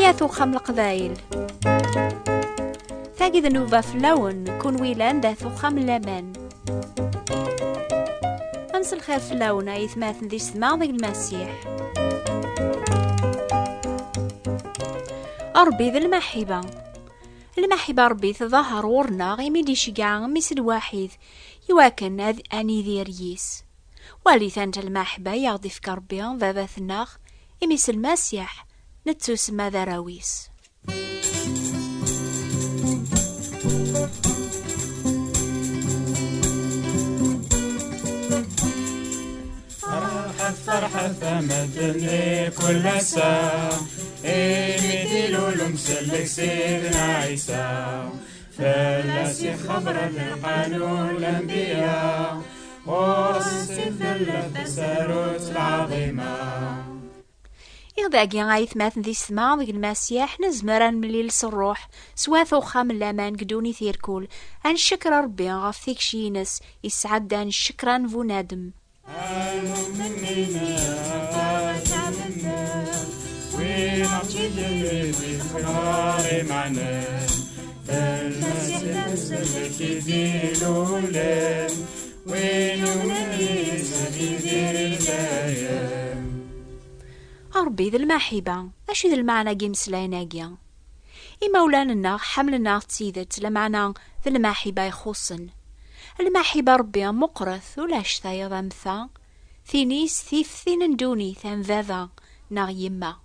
أيا خام القبايل ثاقي ذنوبة في اللون كون ويلان دا ثوخام اللامان أمس الخير في اللون أيثماثن ذي سماع ذي المسيح أربي ذي المحبة ربي تظهر ورنا غيمي دي شقع مثل واحد يواكن أني ذيريس والي ثانت المحبة يغضي في كربيان بابا ثناغ إميس المسيح نتسوس ماذا راويس فرحة ثمتني كل ساعة إيمي دلول مسلك سيدنا عيسى فلاسي خبر القانون الأنبياء ورسل التساروت العظيمة إغداقي غايثماثن ذي السماء ذي المسيح نزمرا مليل الروح سواث وخام اللامان قدوني ثيركول أن شكر ربي غفثيك شينس يسعد أن شكرا فو نادم المؤمنين فاتعلمنا ونعطي بإخبار معنا المسيح نزلك يديلولين ونؤمن سبيل البيان ربي ذي المحبة أشي ذي المعنى جيمس لايناقيا إمولانا حملنا تسيدت لمعنى ذي المحبة يخصن المحبة ربي مقرث ولاش ثايض أمثا ثينيس ثين دوني ثان ذاذا ناغ يما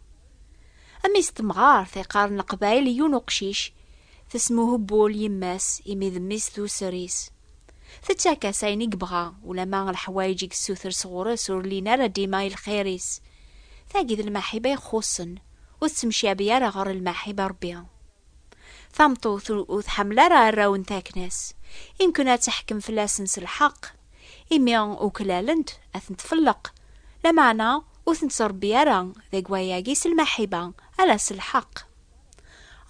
أمي استمغار ثيقار نقبايل يونقشيش تسموه بول يماس إمي ذميس ذو سريس ثتاكا سايني قبغا ولا ما الحوايجيك السوثر صغورس ورلينا رديما الخيريس ثاقي ذي المحبة يخصن وتسمشي بيارا غير المحبة ربي ثامطوث وثحمل راه راون تاكناس يمكن تحكم في لاسنس الحق إمي وكلالنت أثن تفلق لمعنى وثنت ربي راه ذا قواياقيس المحبة ألاس الحق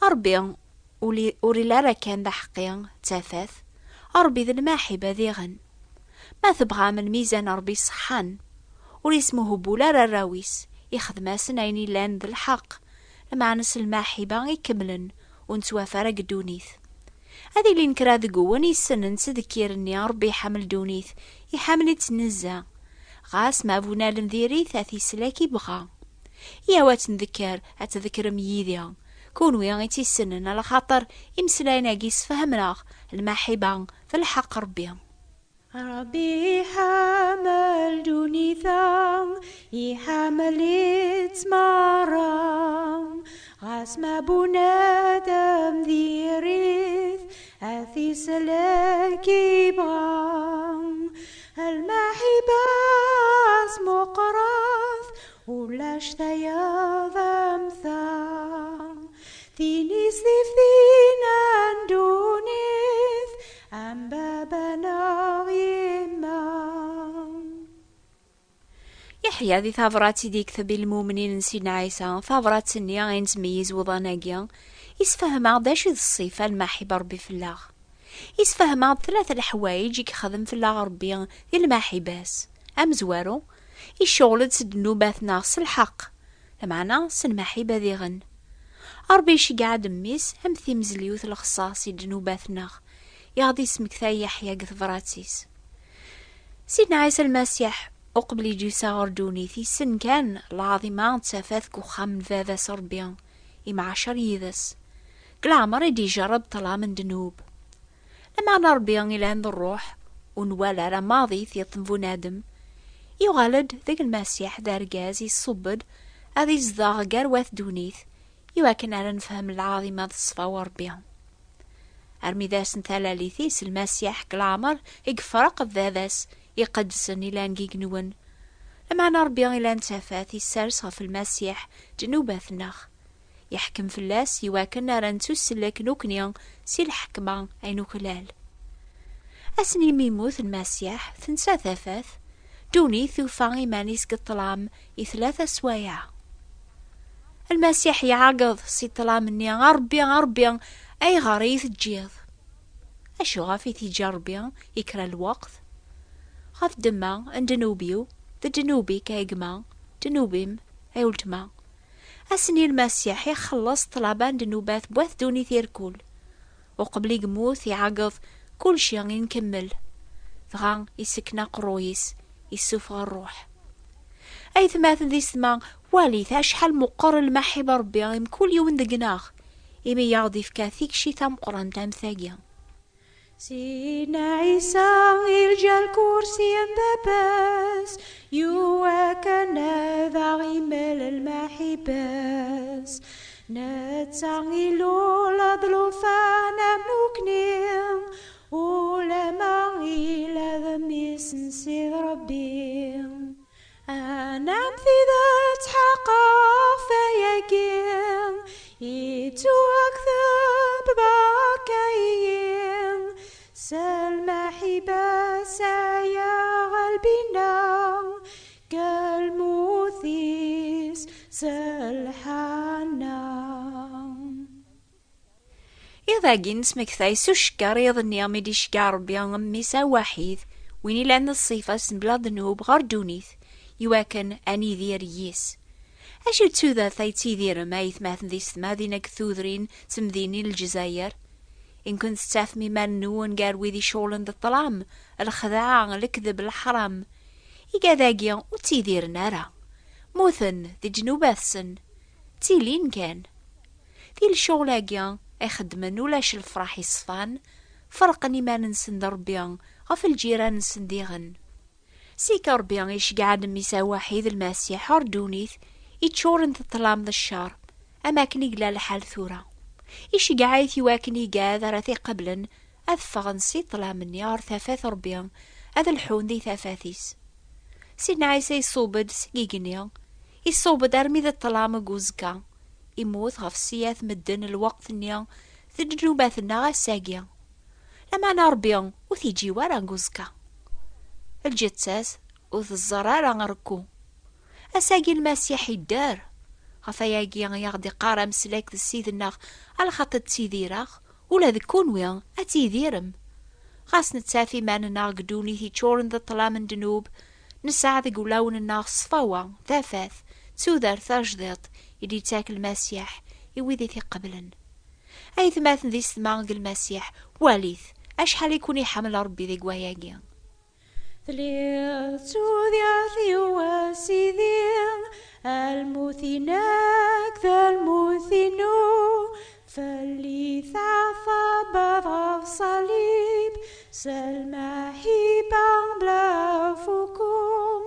ربي وري لارا كان ذا حقيا تافاث ربي ذا المحبة ذيغن ما تبغى من ميزان ربي صحان وريسمه بولا الراويس يخدماسن عيني لان ذا الحق لمعنى المحبة يكملن ونتوافر دونيث هذه اللي نكرا ذقوان يسنن تذكيرني ربي حمل دونيث يحمل يتنزا غاس ما بونا لنذيري ثاثي سلاكي بغا ياوات نذكر أتذكر ميديا كون ويغيتي سنن على خاطر يمسلاينا قيس فهمنا المحبة في الحق ربي ربي حمل دونيثا يحمل يتمارم غاس ما بنادم ذيريث أثي سلاكي بغام المحبة مقراث ولاش ثياض أمثام ثينيس ثيفين أندونيث أم بابنا غيمان يحيى ذي ثابراتي ديك ثبي المؤمنين نسينا عيسى ثابرات سنيا غين تميز وضاناقيا يسفهم عضاش ذي الصفة المحبة ربي في الله يسفهم عض ثلاثة الحوايج يخدم في الله ربي ذي المحباس أم زوارو يشغل تسد نوباتنا الحق لمعنى سن محبة ذي غن ربي شقع دميس هم ثيمزليوث الخصاصي دنوباتنا يغضي اسمك ثاي يحيى قثبراتيس سيدنا عيسى المسيح أقبل يجيسا غردوني في سن كان العظيمة تسافاثكو خام ذاذا سربيان إما 10 يذس قلعمر يدي جرب طلا من دنوب لما نربيان إلى عند الروح ونوالا رماضي ثيطنفو نادم يغالد ذاك المسيح دار قازي الصبد هذي زداغ قروات دونيث يواكن على نفهم العظيمة الصفاور بيهم أرمي ذاس ثلاليثيس المسيح كلامر يقفرق بذاس يقدسن إلى نقيق نون لما نربي إلى نتافات يسارس في المسيح جنوبات نخ يحكم في اللاس يواكن رانتو سلك نوكنيان سي الحكمة أي نوكلال أسني ميموث المسيح ثنسا ثافاث دوني ثوفا إيمانيس قطلام ثلاثة سوايع المسيح يعقض سي طلام مني غربي أي غريث تجيض أشو غافي تجربيا يكرا الوقت غاف دما ان دنوبيو ذا دنوبي كايقما دنوبيم أي ولتما أسني المسيح يخلص طلبان دنوبات بوث دوني ثيركول، وقبل يموت يعقض كل شي ينكمل، ثغان يسكنا قرويس يسوفغ الروح. أي ثماثن ذي سما واليث أشحال مقر المحبة ربي إم كل يوم دقناغ إمي يغضي في كاثيك شي تام قران تام ثاقيا. سيدنا عيسى إلجا الكرسي باباس يوكا نذا غيمل المحباس نتسعي لولا ظلوفانا منوكنيم ولا ما إلا ذميس نسيد ربي أنا في ذات حقاق فياكين يتو أكثر بباكاين سالمحبة سايا قلبنا كالموثيس سالحنا. إذا جنس مكثايس وشكر يظني أميدي شكار ربي أميسا وحيد ويني لأن الصيفة سنبلا ذنوب غار دونيث يواكن أني ذير يس أشو تسوذا ثايتي ذير ما يثماثن ذي ثماذينا كثوذرين تمذيني الجزائر إن كنت تفهمي منو نقار ويذي شولن ذا الظلام الخداع الكذب الحرام إيقا ذاقيا وتيذير نارا موثن ذي جنوباثسن تيلين كان ذي الشغلاقيا أخدمن ولاش الفرح يصفان فرقني ما ننسن دربيان غف الجيران نسن ديغن سيكا ربيان إيش قاعد ميسا وحيد المسيح هردونيث يتشورن الظلام ذا الشار أماكن يقلا لحال ثورة إيش قاعد يواكني قاذ رثي قبلا أذفغن سي ظلام النيار ثافاث ربيان هذا الحون دي ثافاثيس سيدنا عيسى يصوبد سقيقنيا يصوبد أرمي ذا الظلام قوزكا يموت غف سياث مدن الوقت النيا ذي جنوباثنا غاساقيا لما نربيان وثي جيوارا قوزكا الجتساس وذ الزرارة غركو أساقي المسيح الدار غفاياقيا يغدي قارا مسلاك ذي السيد الناغ على خط تيذيراغ ولا ذكون ويا أتيذيرم غاس نتسافي مان ناغ دوني ثي تشورن ذا الظلام الدنوب نساعد قولاون الناغ صفاوة ثافاث تسودر ثاجدط يدي تاكل المسيح يويذي ثي قبلا أي ثماثن ذي سماغ المسيح واليث أشحال يكون يحمل ربي ذي قواياقيا ثليث ذي وسيذين المثناك ذا المثنو فليثعفى بضع صليب سلمحيبا بلا فكوم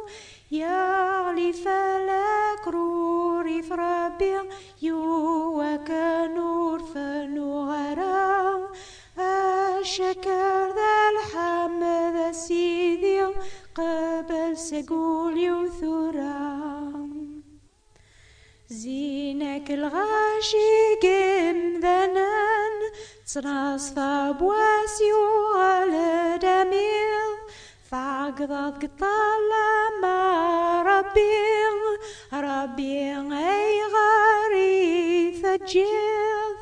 يغلي فلك روري فربي يوك نور فنغرام الشكر ذا الحمد سيدي قبل سقول يوثرام زينك الغاشي قم ذنان تصنصف بواسي وغال دمير فعقضت قطالة مع ربي أي غاري ثجير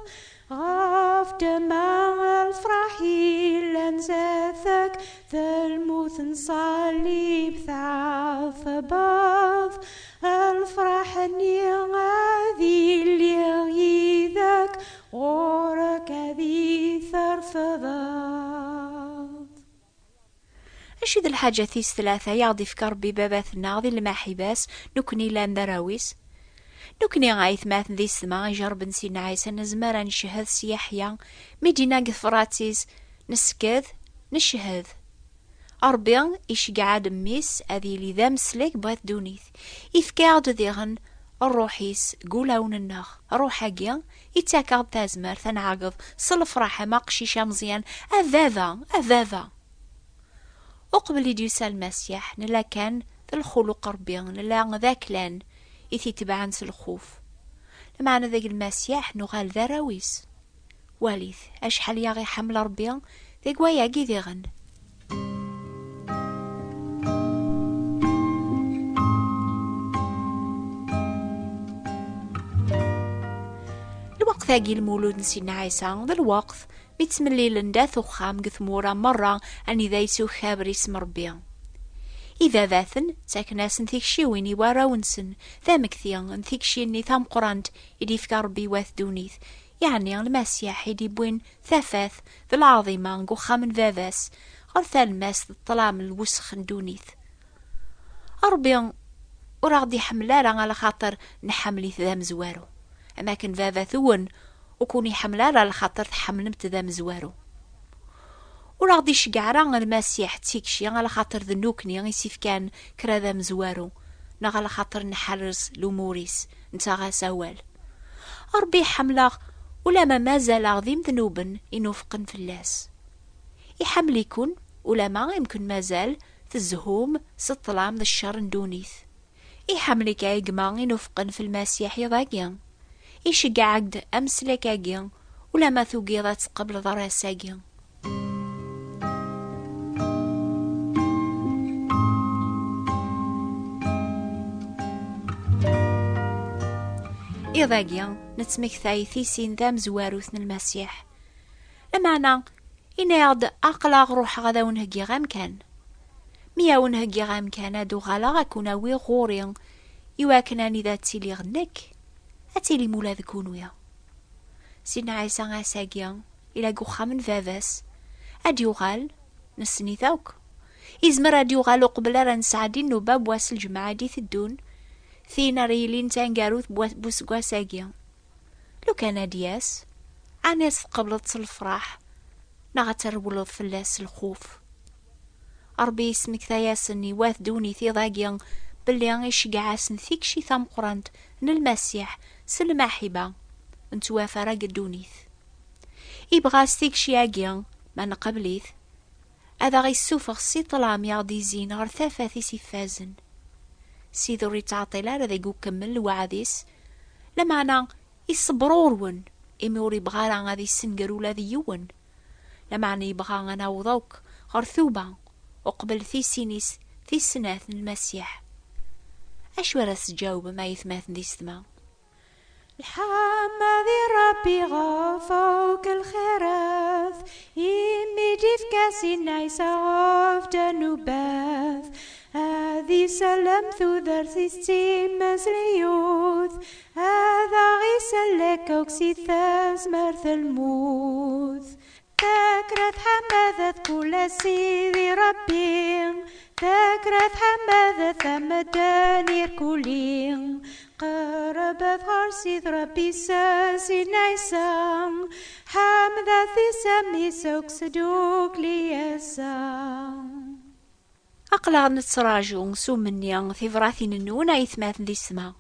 غاف دماغ الفرحي لنزاثك ذا الموت نصليب ثعث باض الفرح نيغاذي اللي يغيذك غورك ذي ثرف ضاض. أشد الحاجة ثيس ثلاثة يعضي فكر ببابات الناضي المحباس نكني لان دراويس نكني غايث ماثن ذي السما يجرب نسينا عيسى نزمرا نشهد سياحيا مدينة قثفراتيز نسكذ نشهد أربيان إيش قاعد ميس أذي لي ذا مسلك بغيث دونيث إفكاد ذيغن الروحيس قولاون الناغ روح أجيا يتاكاد تازمر ثنعقض صلف راحة ماقشيشا مزيان أذاذا أقبل يديوسا المسيح نلا كان ذا الخلق ربيان نلا ذاك لان إثي تبعن الخوف لمعنى ذاك المسيح نغال ذا راويس واليث أشحال ياغي حمل ربيان ذاك وياقي ذيغن الوقت ثاقي المولود نسينا عيسى ذا الوقت بيتملي لنداث وخام قثمورا مرة أني ذا يسو خابر اسم ربيان إذا ذاثن تاكناس نثيكشي وين يواراونسن ذا مكثيا نثيكشي ني ثام قرانت إدي فكار بي واث دونيث، يعني المسيح إدي بوين ثافاث ذا العظيمة نقو خامن فافاس غير ثالماس الظلام الوسخ دونيث. أربيان وراغدي حملارا على خاطر نحملي ذا مزوارو، أما كان فافاثون وكوني حملارا على خاطر تحملمت ذا مزوارو. وراغدي شقعرا المسيح تيكشي على خاطر ذنوكني يسيف كان كرا ذا مزوارو، نا على خاطر نحرز لوموريس نتا غاسوال. أربي حملا ولا ما مازال عظيم ذنوبا ينوفقن في اللاس يحمل يكون، ولا ما يمكن مازال في الزهوم سطلام ذا الشر دونيث يحمل كايقما ينوفقن في المسيح يضاقيا يشقع عقد أمس لكاقيا، ولا ما ثوقيضات قبل ضراساقيا. إضاقيا نتمك ثايثيسين ذا مزواروثن المسيح، لمعنى إنا يعد أقلاغ روح غدا ونهجي غام كان ميا ونهجي غام كان دو غالا غاكونا وي غوريا يواكناني ذا تيلي غنك أتيلي مولا ذكونويا. سيدنا عيسى غاساقيا إلا قو خامن فافاس أديو غال نسني ذاوك إزمر أديو غالو قبل رنسعدين نوباب واس الجماعة دي ثدون ثينا ريلين تانقاروث بوس قواساقيا. لو كان دياس عناس قبلت الفرح نغتر ولو فلاس الخوف. أربي اسمك ثياسني واث دوني ثي ضاقيا باللي غيشقعاس نثيك شي ثام قرانت المسيح سلماحبة انتوا فراق دونيث يبغاس ثيك شي عقيا ما نقبليث هذا غيسوفغ سي طلام يغدي زين غير ثافاثي سيفازن سيدو ريتعطي لا ذا يقو كمل وعاديس لمعنى يصبرورون إموري بغالا غادي سنقرو لا ذيون، لمعنى يبغا غانا وضوك غير ثوبا وقبل ثي سينيس ثي سناث المسيح. أشوار تجاوب ما يثماثن دي سما الحمد ربي غفوك الخيرات يميدي في كاسي نايسا غف دنوباث هذي سلام ثوذر سيستي مزريوث هذا غيسلك وكسي ثاز مرث الموث ذكرت حماذة كل سيدي ربي ذكرت حماذة ثمدانير كلين قربت هرسيد ربي ساسي نايسان حمذا ثسامي سوك سدوك ليسان أقلع نتراجون سو منيا في فراثين النون يثماثن دي السما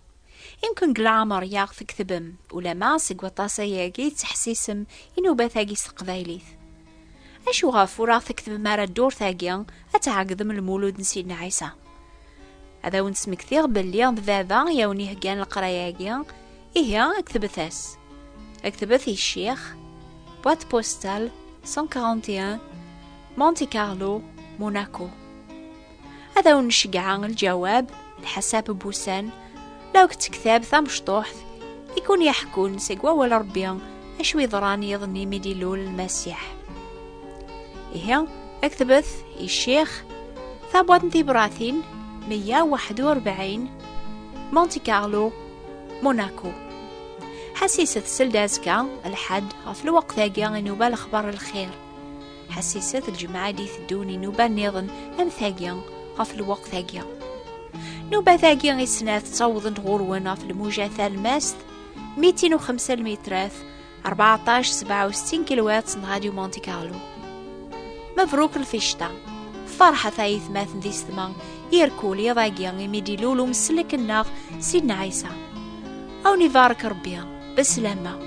يمكن قلعمر ياغث كثبم ولا ما سيق وطاسا ياقي تحسيسم إنو باثاقي سقبايليث أشو غافو راث كثب مارا الدور ثاقيا أتعاقدم المولود نسيدنا عيسى هذا ونسمك ثيغ باللي ذابا يوني هقان القراياقيا إيها اكتب ثاس اكتب ثي الشيخ بوات بوستال 141 مونتي كارلو موناكو. هذا ونشقع الجواب الحساب بوسان لو كتكتاب ثام شطوح يكون يحكون سيقوا ولا ربيا أشوي ضراني يظني ميديلو المسيح. إيه اكتبث الشيخ ثابوات نتي براثين 141 مونتي كارلو موناكو. حسيسة سلدازكا الحد في الوقت ذاقيا نوبا الأخبار الخير حسيسة الجماعة دي ثدوني نوبا نيضن أم ثاقيا في الوقت ثاقيا نوبا ثاقيا غيسناث تصوضن غوروانا في الموجة ثالماست 205 المتراث 14-67 كيلوات راديو مونتي كارلو. مبروك الفيشتا فرحة ثايث ماثن دي ثمان يركول يضاقيا يميدي لولو مسلك الناغ سيدنا عيسى أو نفارك ربيا بسلامة.